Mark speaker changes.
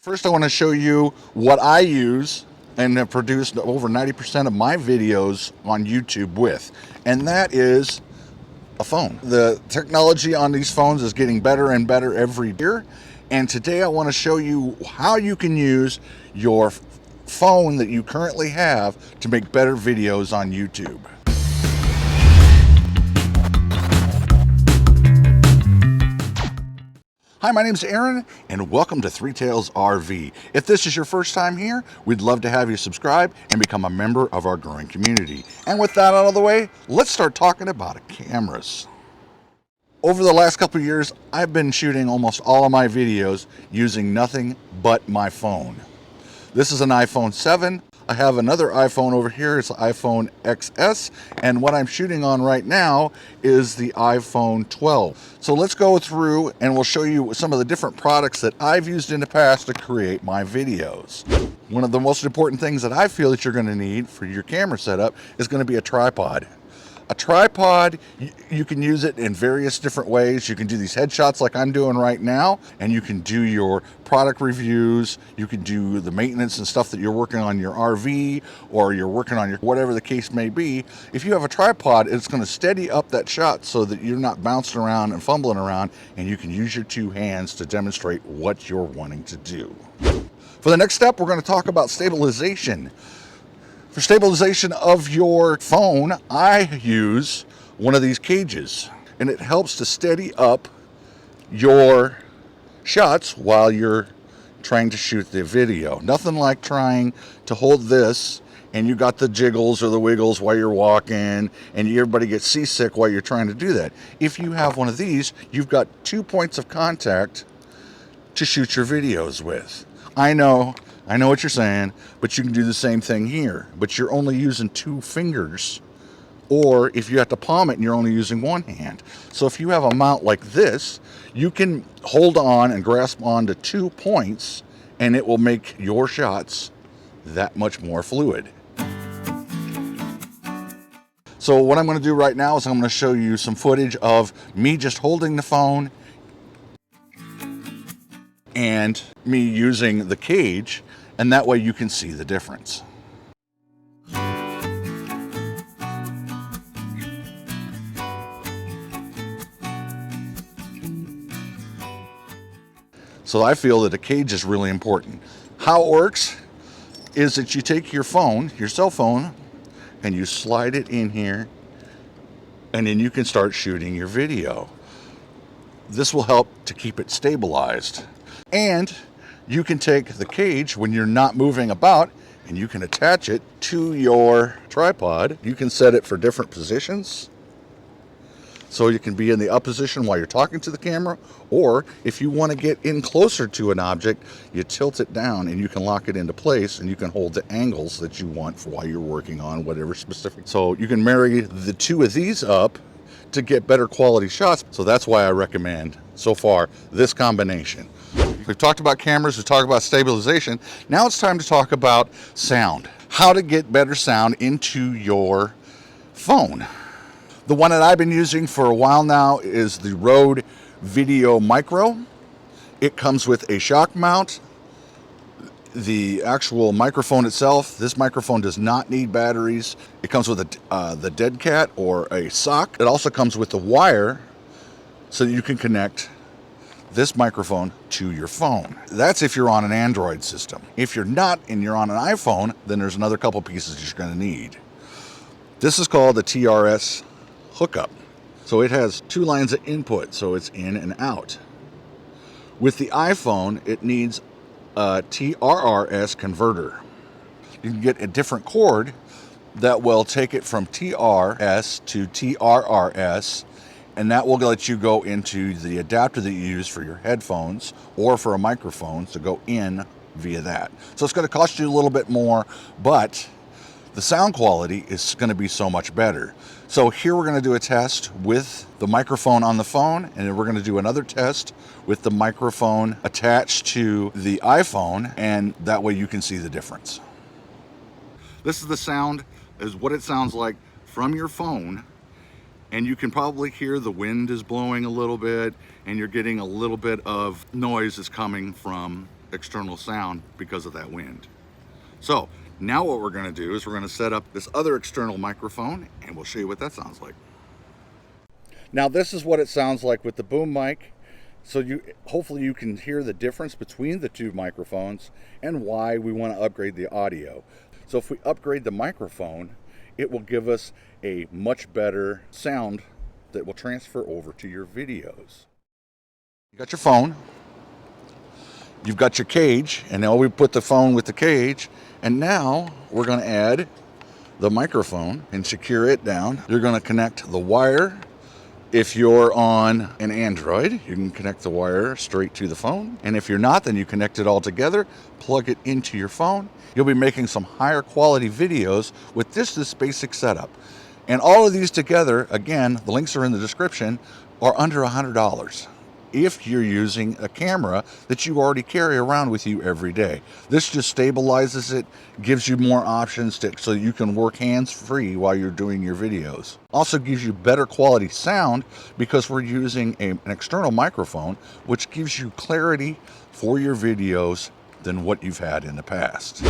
Speaker 1: First, I want to show you what I use and have produced over 90% of my videos on YouTube with, and that is a phone. The technology on these phones is getting better and better every year, and today I want to show you how you can use your phone that you currently have to make better videos on YouTube. Hi, my name is Aaron, and welcome to Three Tails RV. If this is your first time here, we'd love to have you subscribe and become a member of our growing community. And with that out of the way, let's start talking about cameras. Over the last couple of years, I've been shooting almost all of my videos using nothing but my phone. This is an iPhone 7. I have another iPhone over here. It's the iPhone XS, and what I'm shooting on right now is the iPhone 12. So let's go through and we'll show you some of the different products that I've used in the past to create my videos. One of the most important things that I feel that you're going to need for your camera setup is going to be a tripod. A tripod, you can use it in various different ways. You can do these headshots like I'm doing right now, and you can do your product reviews. You can do the maintenance and stuff that you're working on your RV, or you're working on your whatever the case may be. If you have a tripod, it's going to steady up that shot so that you're not bouncing around and fumbling around, and you can use your two hands to demonstrate what you're wanting to do. For the next step, we're going to talk about stabilization. For stabilization of your phone, I use one of these cages, and it helps to steady up your shots while you're trying to shoot the video. Nothing like trying to hold this and you got the jiggles or the wiggles while you're walking, and everybody gets seasick while you're trying to do that. If you have one of these, you've got 2 points of contact to shoot your videos with. I know what you're saying, but you can do the same thing here, but you're only using 2 fingers, or if you have to palm it and you're only using 1 hand. So if you have a mount like this, you can hold on and grasp onto 2 points, and it will make your shots that much more fluid. So what I'm going to do right now is I'm going to show you some footage of me just holding the phone and me using the cage, and that way you can see the difference. So I feel that a cage is really important. How it works is that you take your phone, your cell phone, and you slide it in here, and then you can start shooting your video. This will help to keep it stabilized. And you can take the cage when you're not moving about, and you can attach it to your tripod. You can set it for different positions. So you can be in the up position while you're talking to the camera, or if you want to get in closer to an object, you tilt it down and you can lock it into place, and you can hold the angles that you want for while you're working on whatever specific. So you can marry the 2 of these up to get better quality shots. So that's why I recommend, so far, this combination. We've talked about cameras, we've talked about stabilization. Now it's time to talk about sound. How to get better sound into your phone. The one that I've been using for a while now is the Rode Video Micro. It comes with a shock mount. The actual microphone itself, this microphone does not need batteries. It comes with the dead cat or a sock. It also comes with the wire so that you can connect this microphone to your phone. That's if you're on an Android system. If you're not and you're on an iPhone, then there's another couple pieces you're going to need. This is called the TRS hookup. So it has 2 lines of input, so it's in and out. With the iPhone, it needs a TRRS converter. You can get a different cord that will take it from TRS to TRRS, and that will let you go into the adapter that you use for your headphones or for a microphone to go in via that. So it's going to cost you a little bit more, but the sound quality is going to be so much better. So here we're going to do a test with the microphone on the phone, and then we're going to do another test with the microphone attached to the iPhone, and that way you can see the difference. This is the sound, is what it sounds like from your phone, and you can probably hear the wind is blowing a little bit, and you're getting a little bit of noise is coming from external sound because of that wind. So now what we're going to do is we're going to set up this other external microphone, and we'll show you what that sounds like. Now this is what it sounds like with the boom mic. So hopefully you can hear the difference between the two microphones and why we want to upgrade the audio. So if we upgrade the microphone, it will give us a much better sound that will transfer over to your videos. You got your phone, you've got your cage, and now we put the phone with the cage, and now we're going to add the microphone and secure it down. You're going to connect the wire. If you're on an Android, you can connect the wire straight to the phone. And if you're not, then you connect it all together, plug it into your phone. You'll be making some higher quality videos with this basic setup. And all of these together, again, the links are in the description, are under $100. If you're using a camera that you already carry around with you every day. This just stabilizes it, gives you more options so you can work hands-free while you're doing your videos. Also gives you better quality sound because we're using an external microphone, which gives you clarity for your videos than what you've had in the past.